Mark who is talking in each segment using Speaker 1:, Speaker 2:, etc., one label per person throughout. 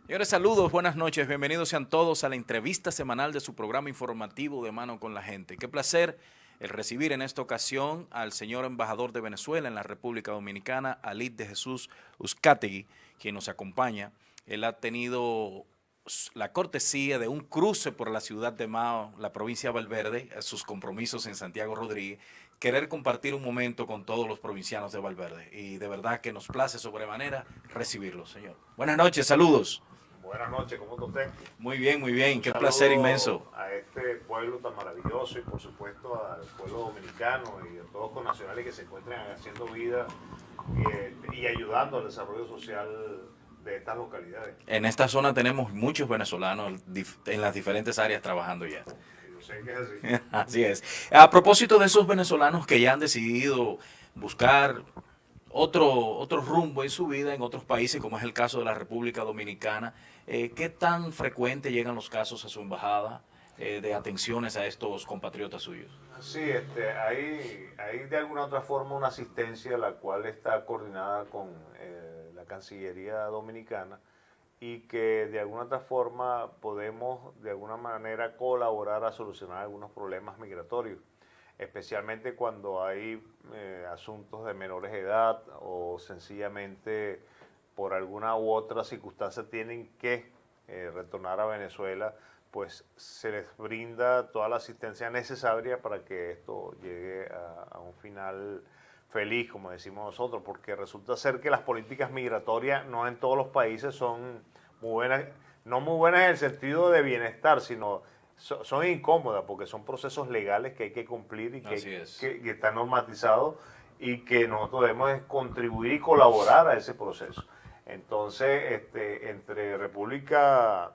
Speaker 1: Señores, saludos, buenas noches, bienvenidos sean todos a la entrevista semanal de su programa informativo de Mano con la Gente. Qué placer el recibir en esta ocasión al señor embajador de Venezuela en la República Dominicana, Alid de Jesús Uzcategui, quien nos acompaña. Él ha tenido la cortesía de un cruce por la ciudad de Mao, la provincia de Valverde, a sus compromisos en Santiago Rodríguez, querer compartir un momento con todos los provincianos de Valverde. Y de verdad que nos place sobremanera recibirlo, señor. Buenas noches, saludos.
Speaker 2: Buenas noches, ¿cómo está usted?
Speaker 1: Muy bien,
Speaker 2: Un
Speaker 1: qué placer inmenso.
Speaker 2: a este pueblo tan maravilloso y por supuesto al pueblo dominicano y a todos los connacionales que se encuentran haciendo vida y ayudando al desarrollo social de estas localidades.
Speaker 1: En esta zona tenemos muchos venezolanos en las diferentes áreas trabajando ya.
Speaker 2: Yo sé que es así.
Speaker 1: Así es. A propósito de esos venezolanos que ya han decidido buscar otro rumbo en su vida en otros países, como es el caso de la República Dominicana, ¿qué tan frecuente llegan los casos a su embajada de atenciones a estos compatriotas suyos?
Speaker 2: Sí, hay de alguna otra forma una asistencia la cual está coordinada con la Cancillería Dominicana y que de alguna otra forma podemos de alguna manera colaborar a solucionar algunos problemas migratorios, especialmente cuando hay asuntos de menores de edad o sencillamente por alguna u otra circunstancia tienen que retornar a Venezuela, pues se les brinda toda la asistencia necesaria para que esto llegue a un final feliz, como decimos nosotros, porque resulta ser que las políticas migratorias no en todos los países son muy buenas, no muy buenas en el sentido de bienestar, sino son incómodas porque son procesos legales que hay que cumplir y que están normatizados y que nosotros debemos contribuir y colaborar a ese proceso. Entonces, entre República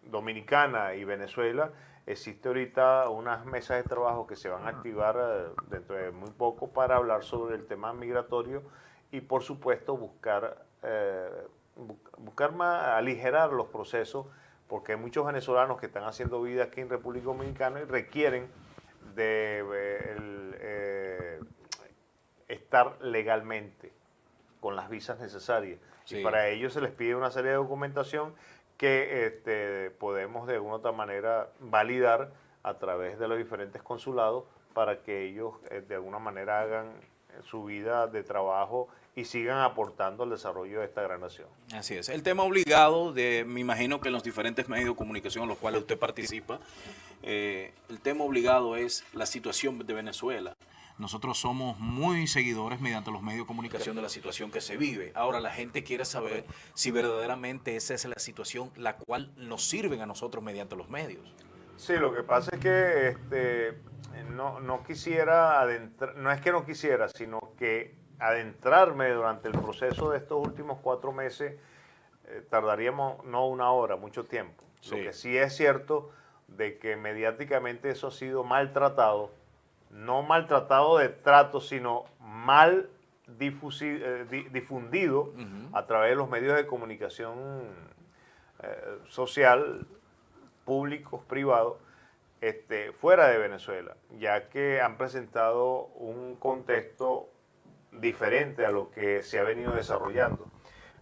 Speaker 2: Dominicana y Venezuela existe ahorita unas mesas de trabajo que se van a activar dentro de muy poco para hablar sobre el tema migratorio y por supuesto buscar aligerar los procesos, porque hay muchos venezolanos que están haciendo vida aquí en República Dominicana y requieren de estar legalmente con las visas necesarias. Sí. Y para ello se les pide una serie de documentación que podemos de alguna u otra manera validar a través de los diferentes consulados para que ellos de alguna manera hagan su vida de trabajo y sigan aportando al desarrollo de esta gran nación.
Speaker 1: Así es. El tema obligado, me imagino que en los diferentes medios de comunicación en los cuales usted participa, el tema obligado es la situación de Venezuela. Nosotros somos muy seguidores mediante los medios de comunicación de la situación que se vive. Ahora la gente quiere saber si verdaderamente esa es la situación la cual nos sirven a nosotros mediante los medios.
Speaker 2: Sí, lo que pasa es que no quisiera adentrar, no es que no quisiera, sino que adentrarme durante el proceso de estos últimos 4 meses tardaríamos no una hora, mucho tiempo. Sí. Lo que sí es cierto de que mediáticamente eso ha sido maltratado, no maltratado de trato, sino mal difundido a través de los medios de comunicación social, públicos, privados, fuera de Venezuela, ya que han presentado un contexto diferente a lo que se ha venido desarrollando.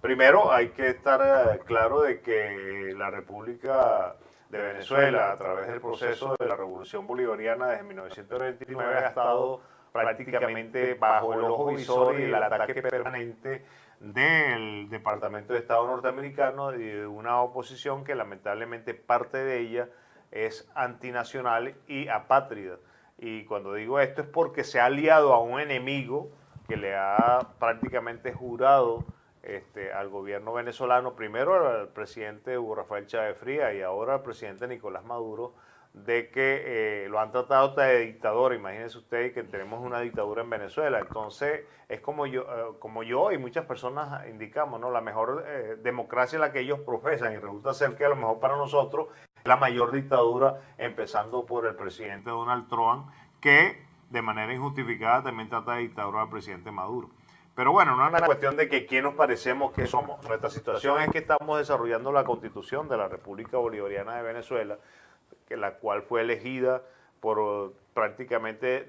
Speaker 2: Primero, hay que estar claro de que la República de Venezuela, a través del proceso de la Revolución Bolivariana desde 1929, ha estado prácticamente bajo el ojo visor y el ataque permanente del Departamento de Estado norteamericano y de una oposición que lamentablemente parte de ella es antinacional y apátrida. Y cuando digo esto es porque se ha aliado a un enemigo que le ha prácticamente jurado al gobierno venezolano, primero al presidente Hugo Rafael Chávez Frías y ahora al presidente Nicolás Maduro, de que lo han tratado hasta de dictador. Imagínense ustedes que tenemos una dictadura en Venezuela. Entonces es como yo y muchas personas indicamos, ¿no? La mejor democracia es la que ellos profesan y resulta ser que a lo mejor para nosotros es la mayor dictadura, empezando por el presidente Donald Trump, que de manera injustificada también trata de dictadura al presidente Maduro. Pero bueno, no es una cuestión de que quién nos parecemos que somos. Nuestra situación es que estamos desarrollando la Constitución de la República Bolivariana de Venezuela, la cual fue elegida por prácticamente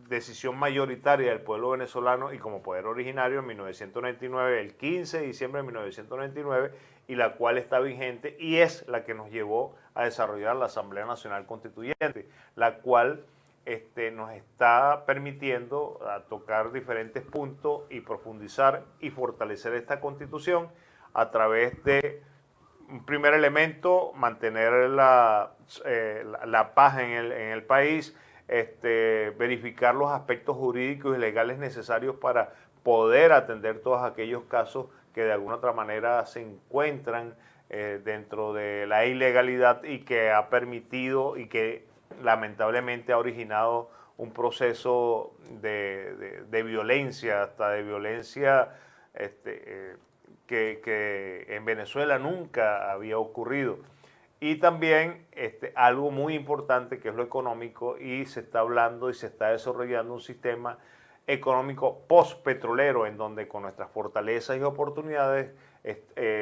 Speaker 2: decisión mayoritaria del pueblo venezolano y como poder originario en 1999, el 15 de diciembre de 1999, y la cual está vigente y es la que nos llevó a desarrollar la Asamblea Nacional Constituyente, la cual nos está permitiendo tocar diferentes puntos y profundizar y fortalecer esta Constitución a través de un primer elemento, mantener la paz en el país, verificar los aspectos jurídicos y legales necesarios para poder atender todos aquellos casos que de alguna otra manera se encuentran dentro de la ilegalidad y que ha permitido y que lamentablemente ha originado un proceso de violencia, hasta de violencia que en Venezuela nunca había ocurrido. Y también algo muy importante que es lo económico, y se está hablando y se está desarrollando un sistema económico post-petrolero en donde con nuestras fortalezas y oportunidades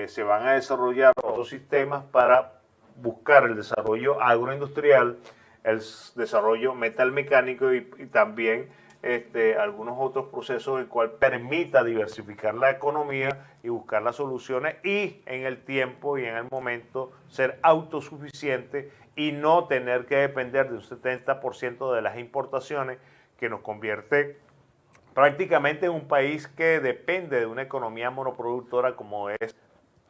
Speaker 2: se van a desarrollar otros sistemas para buscar el desarrollo agroindustrial, el desarrollo metalmecánico y también algunos otros procesos el cual permita diversificar la economía y buscar las soluciones y en el tiempo y en el momento ser autosuficiente y no tener que depender de un 70% de las importaciones, que nos convierte prácticamente en un país que depende de una economía monoproductora como es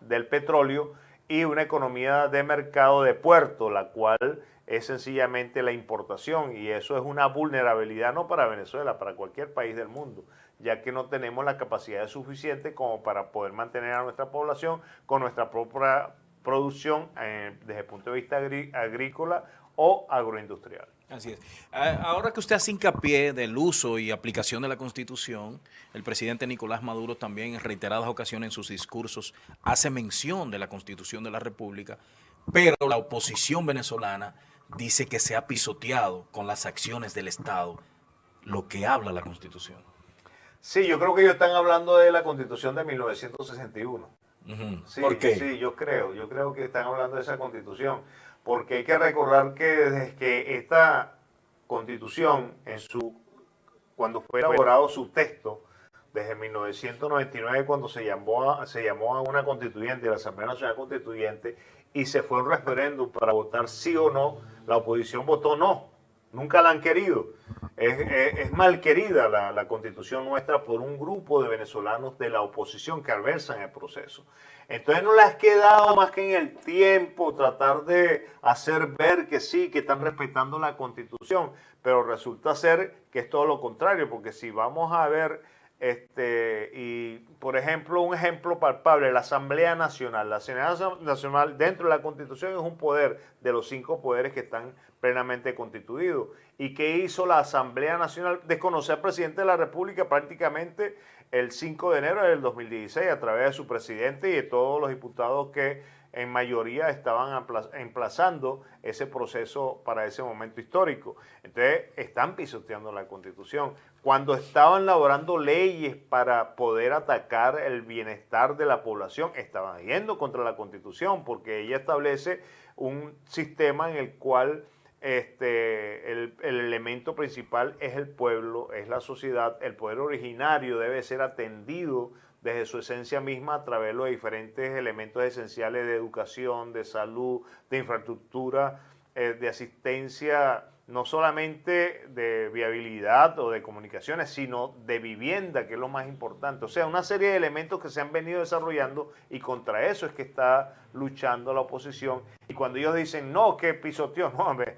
Speaker 2: del petróleo y una economía de mercado de puerto, la cual es sencillamente la importación, y eso es una vulnerabilidad no para Venezuela, para cualquier país del mundo, ya que no tenemos la capacidad suficiente como para poder mantener a nuestra población con nuestra propia producción desde el punto de vista agrícola o agroindustrial.
Speaker 1: Así es. Ahora que usted hace hincapié del uso y aplicación de la Constitución, el presidente Nicolás Maduro también en reiteradas ocasiones en sus discursos hace mención de la Constitución de la República, pero la oposición venezolana dice que se ha pisoteado con las acciones del Estado lo que habla la Constitución.
Speaker 2: Sí, yo creo que ellos están hablando de la Constitución de 1961. Sí,
Speaker 1: ¿Por qué?
Speaker 2: Sí, yo creo que están hablando de esa Constitución, porque hay que recordar que desde que esta Constitución, cuando fue elaborado su texto, desde 1999, cuando se llamó a una constituyente, la Asamblea Nacional Constituyente, y se fue a un referéndum para votar sí o no, la oposición votó no. Nunca la han querido. Es mal querida la Constitución nuestra por un grupo de venezolanos de la oposición que adversan el proceso. Entonces no les ha quedado más que en el tiempo tratar de hacer ver que sí, que están respetando la Constitución, pero resulta ser que es todo lo contrario, porque si vamos a ver, y por ejemplo, un ejemplo palpable, la Asamblea Nacional. La Asamblea Nacional dentro de la Constitución es un poder de los 5 poderes que están plenamente constituidos. ¿Y qué hizo la Asamblea Nacional? Desconocer al presidente de la República prácticamente el 5 de enero del 2016 a través de su presidente y de todos los diputados que en mayoría estaban emplazando ese proceso para ese momento histórico. Entonces están pisoteando la Constitución. Cuando estaban elaborando leyes para poder atacar el bienestar de la población, estaban yendo contra la Constitución, porque ella establece un sistema en el cual el elemento principal es el pueblo, es la sociedad. El poder originario debe ser atendido desde su esencia misma a través de los diferentes elementos esenciales de educación, de salud, de infraestructura, de asistencia, no solamente de viabilidad o de comunicaciones, sino de vivienda, que es lo más importante. O sea, una serie de elementos que se han venido desarrollando, y contra eso es que está luchando la oposición. Y cuando ellos dicen, no, que pisoteó, no, hombre,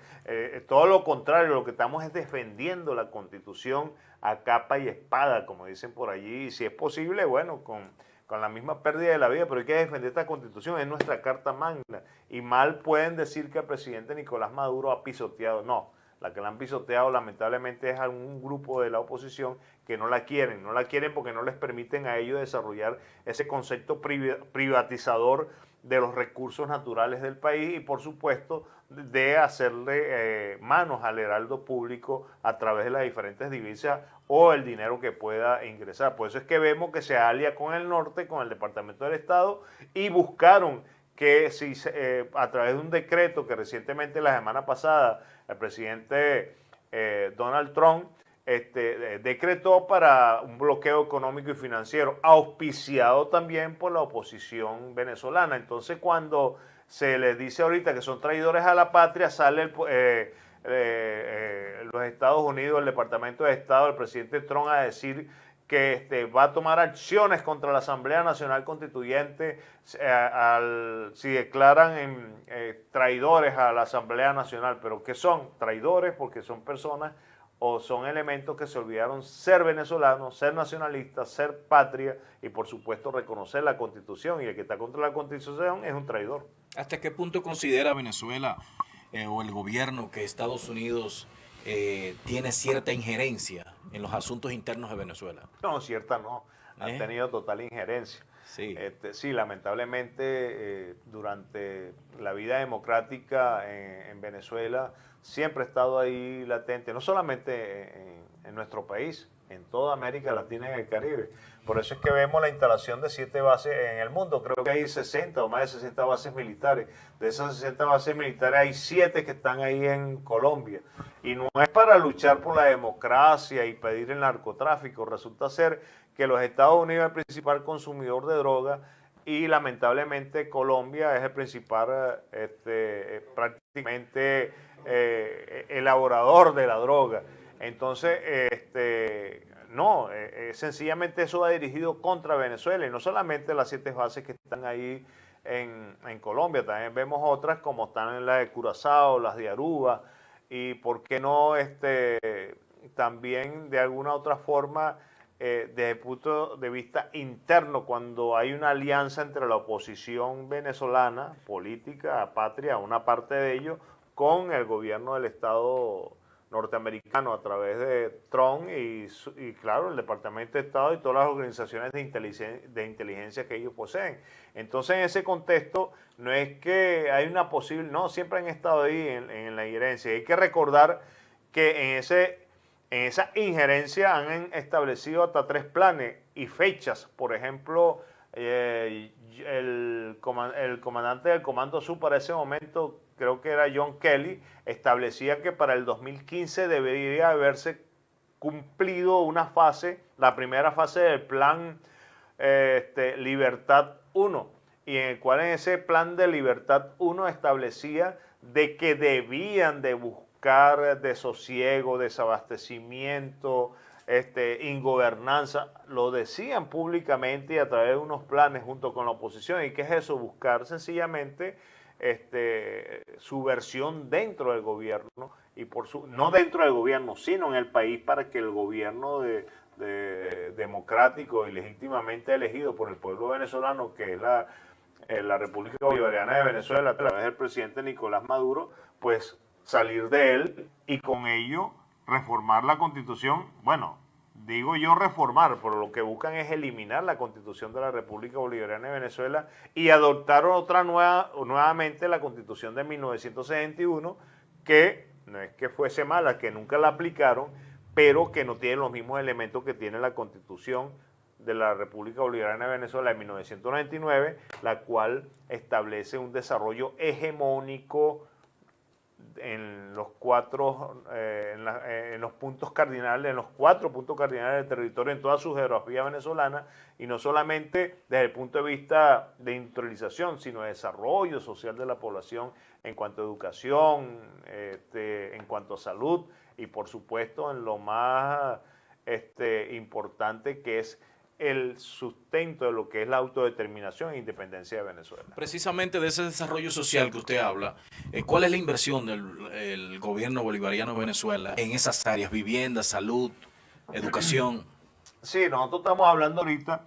Speaker 2: todo lo contrario, lo que estamos es defendiendo la Constitución a capa y espada, como dicen por allí, y si es posible, bueno, con la misma pérdida de la vida, pero hay que defender esta Constitución, es nuestra Carta Magna, y mal pueden decir que el presidente Nicolás Maduro ha pisoteado. No, la que la han pisoteado lamentablemente es algún grupo de la oposición que no la quieren porque no les permiten a ellos desarrollar ese concepto privatizador de los recursos naturales del país y por supuesto de hacerle manos al heraldo público a través de las diferentes divisas o el dinero que pueda ingresar. Por eso es que vemos que se alia con el norte, con el Departamento del Estado, y buscaron que si a través de un decreto que recientemente la semana pasada el presidente Donald Trump decretó para un bloqueo económico y financiero, auspiciado también por la oposición venezolana. Entonces, cuando se les dice ahorita que son traidores a la patria, sale los Estados Unidos, el Departamento de Estado, el presidente Trump a decir que va a tomar acciones contra la Asamblea Nacional Constituyente si declaran traidores a la Asamblea Nacional. ¿Pero qué son? Traidores porque son personas o son elementos que se olvidaron ser venezolanos, ser nacionalistas, ser patria y por supuesto reconocer la Constitución, y el que está contra la Constitución es un traidor.
Speaker 1: ¿Hasta qué punto considera Venezuela o el gobierno que Estados Unidos tiene cierta injerencia en los asuntos internos de Venezuela?
Speaker 2: No, cierta no, han tenido total injerencia.
Speaker 1: Sí,
Speaker 2: sí, lamentablemente durante la vida democrática en Venezuela siempre ha estado ahí latente, no solamente en nuestro país, en toda América Latina y en el Caribe. Por eso es que vemos la instalación de 7 bases en el mundo. Creo que hay 60 o más de 60 bases militares. De esas 60 bases militares hay 7 que están ahí en Colombia. Y no es para luchar por la democracia y pedir el narcotráfico. Resulta ser que los Estados Unidos es el principal consumidor de droga y lamentablemente Colombia es el principal prácticamente elaborador de la droga. Entonces, sencillamente eso va dirigido contra Venezuela, y no solamente las 7 bases que están ahí en Colombia, también vemos otras como están en la de Curazao, las de Aruba, y por qué no también de alguna otra forma desde el punto de vista interno, cuando hay una alianza entre la oposición venezolana, política, patria, una parte de ello, con el gobierno del Estado norteamericano a través de Trump y claro, el Departamento de Estado y todas las organizaciones de inteligencia que ellos poseen. Entonces, en ese contexto, no es que hay una posible, no, siempre han estado ahí en la injerencia. Hay que recordar que en esa injerencia han establecido hasta 3 planes y fechas. Por ejemplo, el comandante del Comando Sur para ese momento, creo que era John Kelly, establecía que para el 2015 debería haberse cumplido una fase, la primera fase del plan Libertad 1, y en el cual en ese plan de Libertad 1 establecía de que debían de buscar desosiego, desabastecimiento, ingobernanza, lo decían públicamente y a través de unos planes junto con la oposición. ¿Y qué es eso? Buscar sencillamente subversión dentro del gobierno, y no dentro del gobierno, sino en el país, para que el gobierno democrático y legítimamente elegido por el pueblo venezolano, que es la República Bolivariana de Venezuela, a través del presidente Nicolás Maduro, pues salir de él y con ello reformar la Constitución. Bueno, digo yo reformar, pero lo que buscan es eliminar la Constitución de la República Bolivariana de Venezuela y adoptar nuevamente la Constitución de 1961, que no es que fuese mala, que nunca la aplicaron, pero que no tiene los mismos elementos que tiene la Constitución de la República Bolivariana de Venezuela de 1999, la cual establece un desarrollo hegemónico en los 4 puntos cardinales, en los 4 puntos cardinales del territorio, en toda su geografía venezolana, y no solamente desde el punto de vista de industrialización, sino de desarrollo social de la población en cuanto a educación, en cuanto a salud, y por supuesto en lo más importante, que es el sustento de lo que es la autodeterminación e independencia de Venezuela.
Speaker 1: Precisamente de ese desarrollo social que usted habla, ¿cuál es la inversión del gobierno bolivariano de Venezuela en esas áreas? Vivienda, salud, educación.
Speaker 2: Sí, nosotros estamos hablando ahorita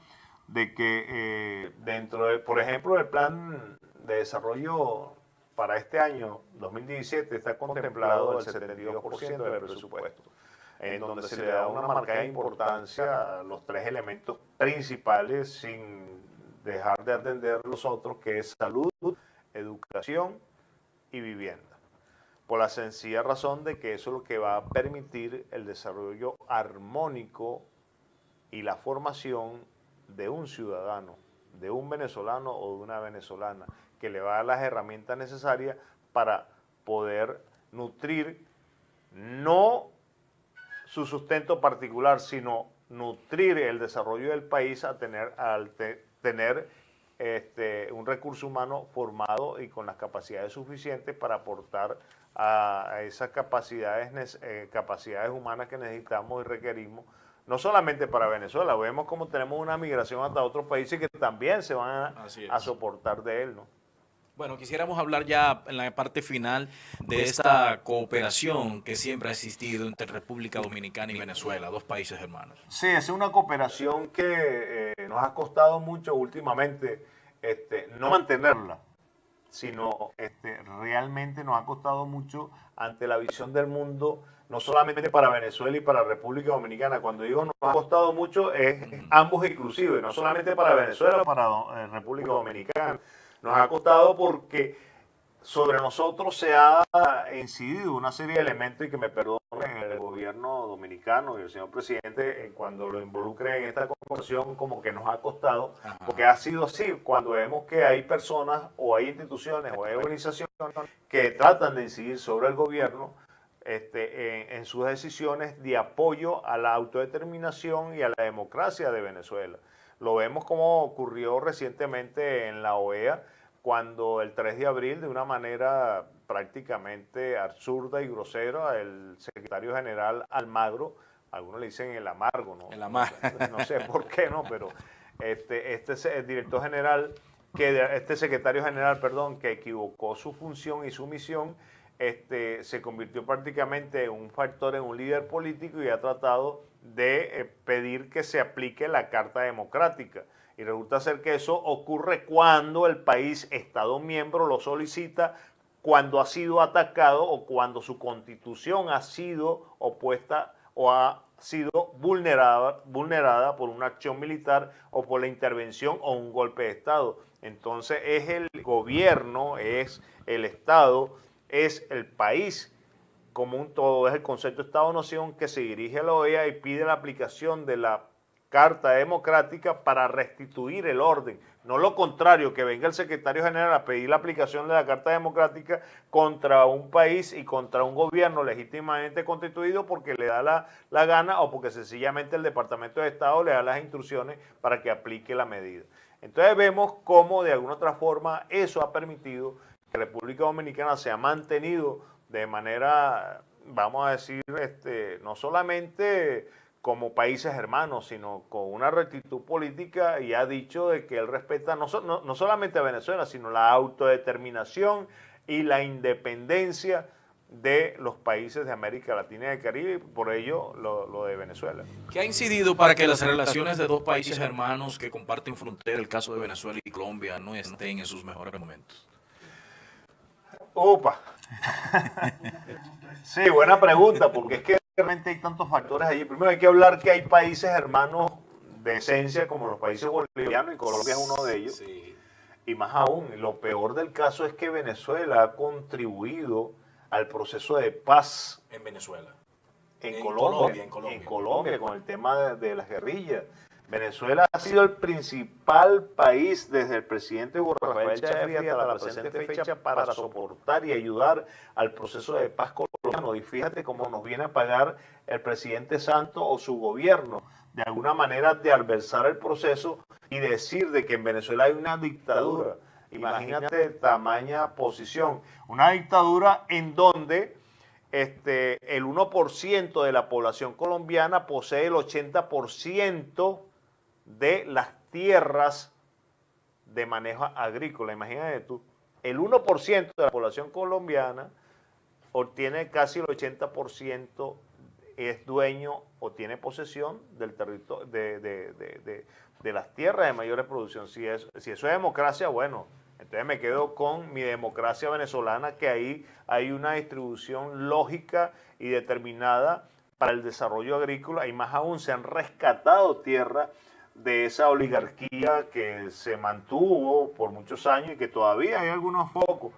Speaker 2: de que dentro de, por ejemplo, el plan de desarrollo para este año 2017 está contemplado el 72% del presupuesto, en donde se le da una marcada importancia a los 3 elementos principales, sin dejar de atender los otros, que es salud, educación y vivienda. Por la sencilla razón de que eso es lo que va a permitir el desarrollo armónico y la formación de un ciudadano de un venezolano o de una venezolana, que le va a dar las herramientas necesarias para poder nutrir no su sustento particular, sino nutrir el desarrollo del país al tener un recurso humano formado y con las capacidades suficientes para aportar a esas capacidades humanas que necesitamos y requerimos, no solamente para Venezuela. Vemos como tenemos una migración hasta otros países que también se van a soportar de él, ¿no?
Speaker 1: Bueno, quisiéramos hablar ya en la parte final de esta cooperación que siempre ha existido entre República Dominicana y Venezuela, dos países hermanos.
Speaker 2: Sí, es una cooperación que nos ha costado mucho últimamente no mantenerla, sino realmente nos ha costado mucho ante la visión del mundo, no solamente para Venezuela y para República Dominicana. Cuando digo nos ha costado mucho, es ambos inclusive, no solamente para Venezuela, para República Dominicana. Nos ha costado porque sobre nosotros se ha incidido una serie de elementos, y que me perdonen el gobierno dominicano y el señor presidente cuando lo involucre en esta conversación, como que nos ha costado, porque ha sido así. Cuando vemos que hay personas o hay instituciones o hay organizaciones que tratan de incidir sobre el gobierno en sus decisiones de apoyo a la autodeterminación y a la democracia de Venezuela. Lo vemos como ocurrió recientemente en la OEA, cuando el 3 de abril, de una manera prácticamente absurda y grosera, el secretario general Almagro, algunos le dicen el amargo, ¿no?
Speaker 1: El amargo.
Speaker 2: No sé por qué, ¿no? Pero el director general, secretario general, perdón, que equivocó su función y su misión, se convirtió prácticamente en un factor, en un líder político, y ha tratado de pedir que se aplique la Carta Democrática. Y resulta ser que eso ocurre cuando el país, Estado miembro, lo solicita, cuando ha sido atacado o cuando su constitución ha sido opuesta o ha sido vulnerada por una acción militar o por la intervención o un golpe de Estado. Entonces es el gobierno, es el Estado, es el país como un todo, es el concepto de Estado-Nación que se dirige a la OEA y pide la aplicación de la Carta Democrática para restituir el orden. No lo contrario, que venga el secretario general a pedir la aplicación de la Carta Democrática contra un país y contra un gobierno legítimamente constituido porque le da la gana o porque sencillamente el Departamento de Estado le da las instrucciones para que aplique la medida. Entonces vemos cómo de alguna otra forma eso ha permitido que República Dominicana se ha mantenido de manera, vamos a decir, no solamente como países hermanos, sino con una rectitud política, y ha dicho de que él respeta no solamente a Venezuela, sino la autodeterminación y la independencia de los países de América Latina y del Caribe, y por ello lo de Venezuela.
Speaker 1: ¿Qué ha incidido para que las relaciones de dos países hermanos que comparten frontera, el caso de Venezuela y Colombia, no estén en sus mejores momentos?
Speaker 2: Opa. Sí, buena pregunta, porque es que realmente hay tantos factores allí. Primero hay que hablar que hay países hermanos de esencia, como los países bolivianos, y Colombia es uno de ellos. Sí. Y más aún, lo peor del caso es que Venezuela ha contribuido al proceso de paz
Speaker 1: en Venezuela.
Speaker 2: En Colombia, con el tema de las guerrillas. Venezuela ha sido el principal país desde el presidente Hugo Rafael Chávez hasta la presente fecha para soportar y ayudar al proceso de paz colombiano. Y fíjate cómo nos viene a pagar el presidente Santos o su gobierno, de alguna manera de adversar el proceso y decir de que en Venezuela hay una dictadura. Imagínate tamaña posición. Una dictadura en donde el 1% de la población colombiana posee el 80% de las tierras de manejo agrícola. Imagínate tú, el 1% de la población colombiana obtiene casi el 80%, es dueño o tiene posesión del territorio de las tierras de mayor producción. Si eso es democracia, bueno, entonces me quedo con mi democracia venezolana, que ahí hay una distribución lógica y determinada para el desarrollo agrícola, y más aún se han rescatado tierra de esa oligarquía que se mantuvo por muchos años y que todavía hay algunos focos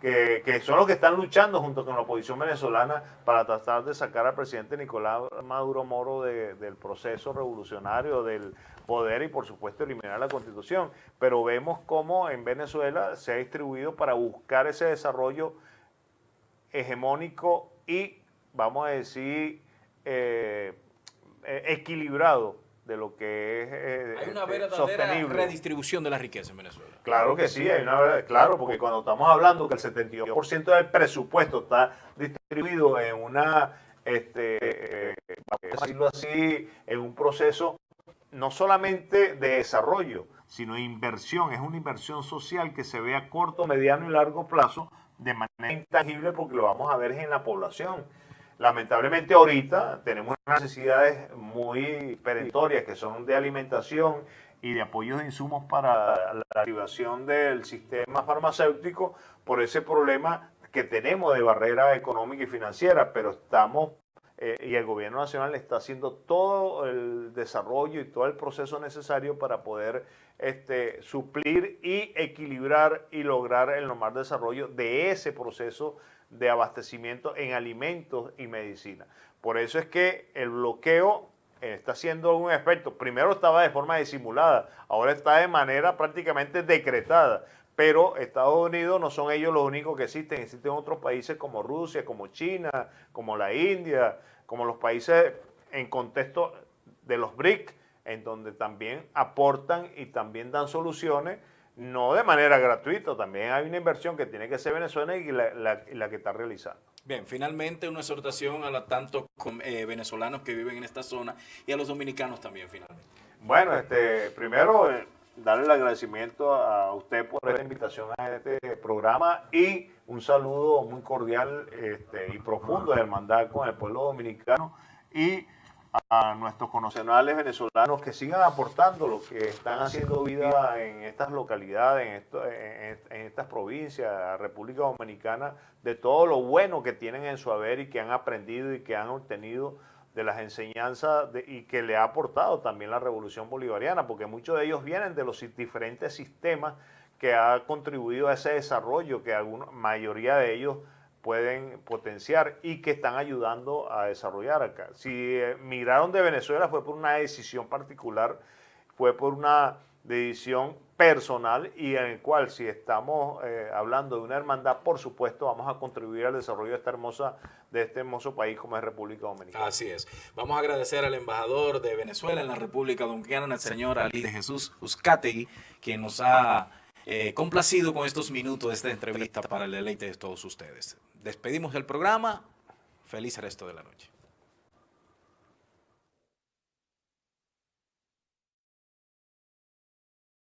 Speaker 2: que son los que están luchando junto con la oposición venezolana para tratar de sacar al presidente Nicolás Maduro Moro del proceso revolucionario, del poder y por supuesto eliminar la Constitución. Pero vemos cómo en Venezuela se ha distribuido para buscar ese desarrollo hegemónico y, vamos a decir, equilibrado de lo que es
Speaker 1: hay una verdadera
Speaker 2: sostenible.
Speaker 1: redistribución de la riqueza en Venezuela.
Speaker 2: Claro que sí, claro, porque cuando estamos hablando que el 72% del presupuesto está distribuido en una, vamos a decirlo así, en un proceso no solamente de desarrollo, sino de inversión. Es una inversión social que se ve a corto, mediano y largo plazo de manera intangible porque lo vamos a ver en la población. Lamentablemente ahorita tenemos necesidades muy perentorias que son de alimentación y de apoyo de insumos para la activación del sistema farmacéutico por ese problema que tenemos de barrera económica y financiera, pero estamos, y el gobierno nacional está haciendo todo el desarrollo y todo el proceso necesario para poder suplir y equilibrar y lograr el normal desarrollo de ese proceso de abastecimiento en alimentos y medicina. Por eso es que el bloqueo está haciendo un efecto. Primero estaba de forma disimulada, ahora está de manera prácticamente decretada. Pero Estados Unidos no son ellos los únicos que existen. Existen otros países como Rusia, como China, como la India, como los países en contexto de los BRIC, en donde también aportan y también dan soluciones, no de manera gratuita, también hay una inversión que tiene que ser Venezuela y la que está realizando.
Speaker 1: Bien, finalmente una exhortación a los tantos venezolanos que viven en esta zona y a los dominicanos también, finalmente.
Speaker 2: Bueno, primero darle el agradecimiento a usted por esta invitación a este programa y un saludo muy cordial y profundo de hermandad con el pueblo dominicano y a nuestros connacionales venezolanos que sigan aportando lo que están haciendo vida en estas localidades, en estas provincias, República Dominicana, de todo lo bueno que tienen en su haber y que han aprendido y que han obtenido de las enseñanzas y que le ha aportado también la Revolución Bolivariana, porque muchos de ellos vienen de los diferentes sistemas que ha contribuido a ese desarrollo que mayoría de ellos pueden potenciar y que están ayudando a desarrollar acá. Si migraron de Venezuela fue por una decisión particular, fue por una decisión personal y en el cual si estamos hablando de una hermandad, por supuesto vamos a contribuir al desarrollo de este hermoso país como es República Dominicana.
Speaker 1: Así es. Vamos a agradecer al embajador de Venezuela en la República Dominicana, el señor Ali de Jesús Uzcategui, quien nos ha complacido con estos minutos de esta entrevista para el deleite de todos ustedes. Despedimos el programa. Feliz resto de la noche.